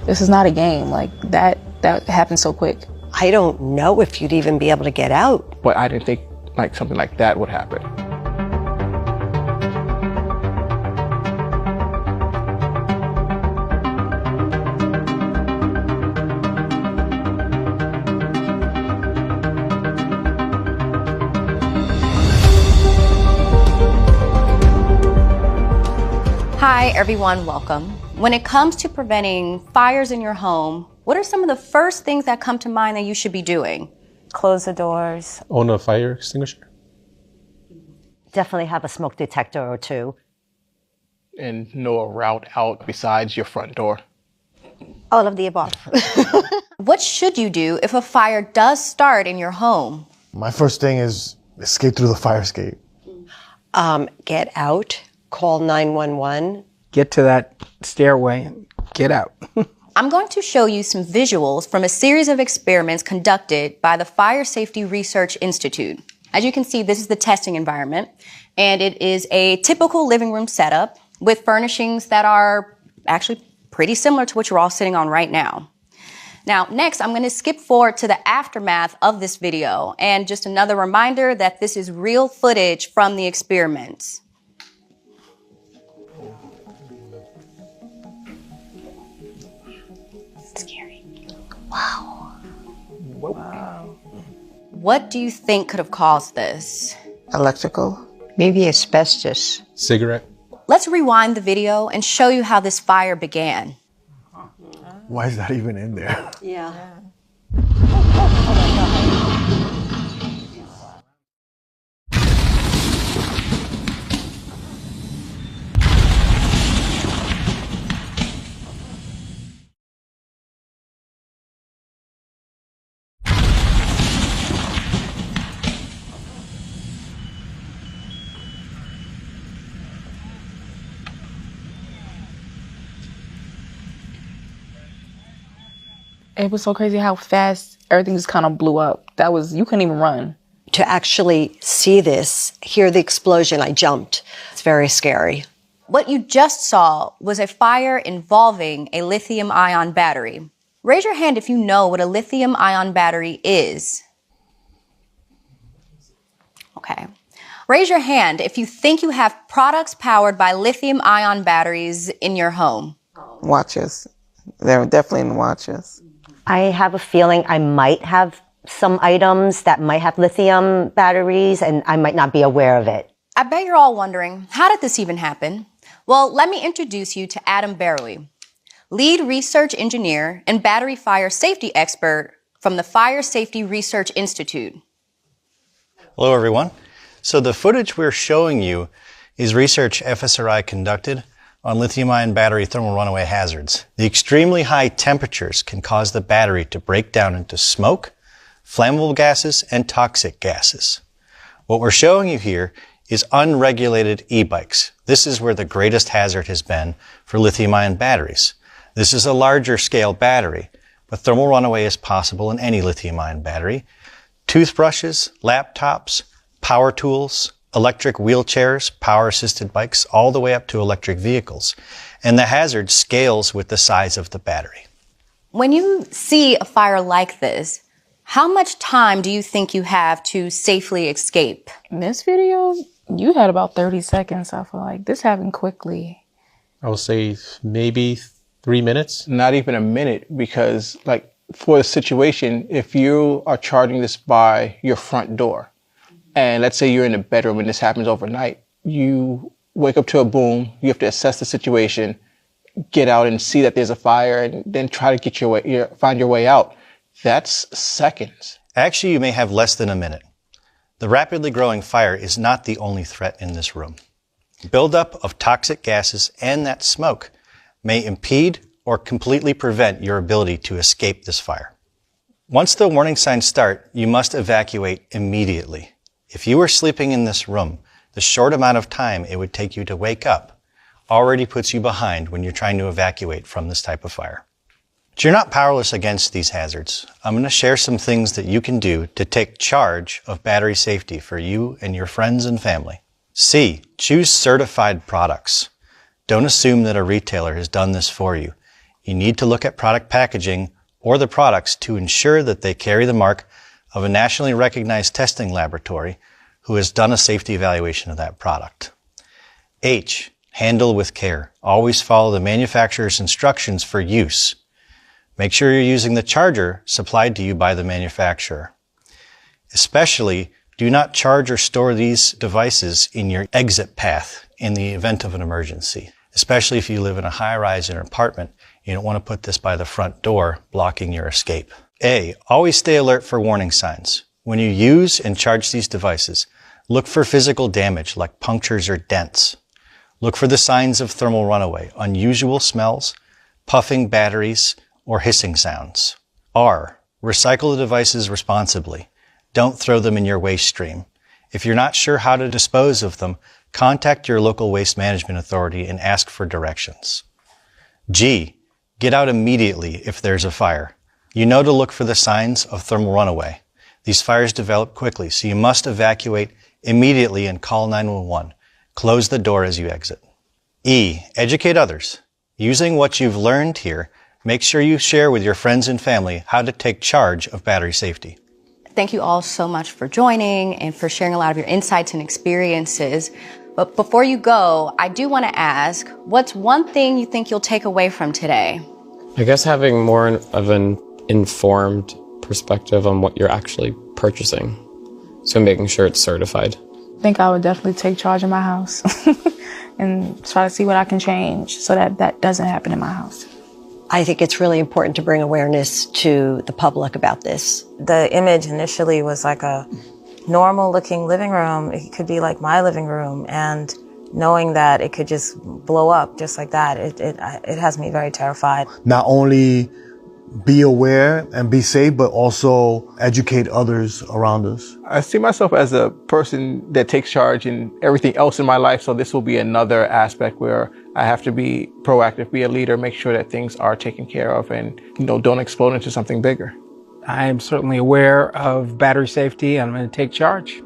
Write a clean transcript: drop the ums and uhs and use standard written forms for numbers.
This is not a game. Like, that happened so quick. I don't know if you'd even be able to get out. But I didn't think like something like that would happen. Hi everyone, welcome. When it comes to preventing fires in your home, what are some of the first things that come to mind that you should be doing? Close the doors. Own a fire extinguisher. Definitely have a smoke detector or two. And know a route out besides your front door. All of the above. What should you do if a fire does start in your home? My first thing is escape through the fire escape. Get out, call 911. Get to that stairway and get out. I'm going to show you some visuals from a series of experiments conducted by the Fire Safety Research Institute. As you can see, this is the testing environment, and it is a typical living room setup with furnishings that are actually pretty similar to what you're all sitting on right now. Now, next, I'm going to skip forward to the aftermath of this video, and just another reminder that this is real footage from the experiments. Scary. Wow. Wow. What do you think could have caused this? Electrical. Maybe asbestos. Cigarette. Let's rewind the video and show you how this fire began. Why is that even in there? Yeah. It was so crazy how fast everything just kind of blew up. You couldn't even run. To actually see this, hear the explosion, I jumped. It's very scary. What you just saw was a fire involving a lithium-ion battery. Raise your hand if you know what a lithium-ion battery is. Okay. Raise your hand if you think you have products powered by lithium-ion batteries in your home. Watches. They're definitely in watches. I have a feeling I might have some items that might have lithium batteries and I might not be aware of it. I bet you're all wondering, how did this even happen? Well, let me introduce you to Adam Barrowey, lead research engineer and battery fire safety expert from the Fire Safety Research Institute. Hello, everyone. So the footage we're showing you is research FSRI conducted on lithium-ion battery thermal runaway hazards. The extremely high temperatures can cause the battery to break down into smoke, flammable gases, and toxic gases. What we're showing you here is unregulated e-bikes. This is where the greatest hazard has been for lithium-ion batteries. This is a larger scale battery, but thermal runaway is possible in any lithium-ion battery. Toothbrushes, laptops, power tools, electric wheelchairs, power-assisted bikes, all the way up to electric vehicles. And the hazard scales with the size of the battery. When you see a fire like this, how much time do you think you have to safely escape? In this video, you had about 30 seconds. I feel like this happened quickly. I would say maybe 3 minutes. Not even a minute, because like for the situation, if you are charging this by your front door, and let's say you're in a bedroom and this happens overnight, you wake up to a boom, you have to assess the situation, get out and see that there's a fire, and then try to get find your way out. That's seconds. Actually, you may have less than a minute. The rapidly growing fire is not the only threat in this room. Buildup of toxic gases and that smoke may impede or completely prevent your ability to escape this fire. Once the warning signs start, you must evacuate immediately. If you were sleeping in this room, the short amount of time it would take you to wake up already puts you behind when you're trying to evacuate from this type of fire. But you're not powerless against these hazards. I'm going to share some things that you can do to take charge of battery safety for you and your friends and family. C, choose certified products. Don't assume that a retailer has done this for you. You need to look at product packaging or the products to ensure that they carry the mark of a nationally recognized testing laboratory who has done a safety evaluation of that product. H, handle with care. Always follow the manufacturer's instructions for use. Make sure you're using the charger supplied to you by the manufacturer. Especially, do not charge or store these devices in your exit path in the event of an emergency. Especially if you live in a high-rise or apartment, you don't want to put this by the front door, blocking your escape. A, always stay alert for warning signs. When you use and charge these devices, look for physical damage like punctures or dents. Look for the signs of thermal runaway, unusual smells, puffing batteries, or hissing sounds. R, recycle the devices responsibly. Don't throw them in your waste stream. If you're not sure how to dispose of them, contact your local waste management authority and ask for directions. G, get out immediately if there's a fire. You know to look for the signs of thermal runaway. These fires develop quickly, so you must evacuate immediately and call 911. Close the door as you exit. E, educate others. Using what you've learned here, make sure you share with your friends and family how to take charge of battery safety. Thank you all so much for joining and for sharing a lot of your insights and experiences. But before you go, I do want to ask, what's one thing you think you'll take away from today? I guess having more of an informed perspective on what you're actually purchasing. So making sure it's certified. I think I would definitely take charge of my house and try to see what I can change so that that doesn't happen in my house. I think it's really important to bring awareness to the public about this. The image initially was like a normal looking living room. It could be like my living room, and knowing that it could just blow up just like that, it has me very terrified. Not only be aware and be safe, but also educate others around us. I see myself as a person that takes charge in everything else in my life, so this will be another aspect where I have to be proactive, be a leader, make sure that things are taken care of and, don't explode into something bigger. I am certainly aware of battery safety, and I'm going to take charge.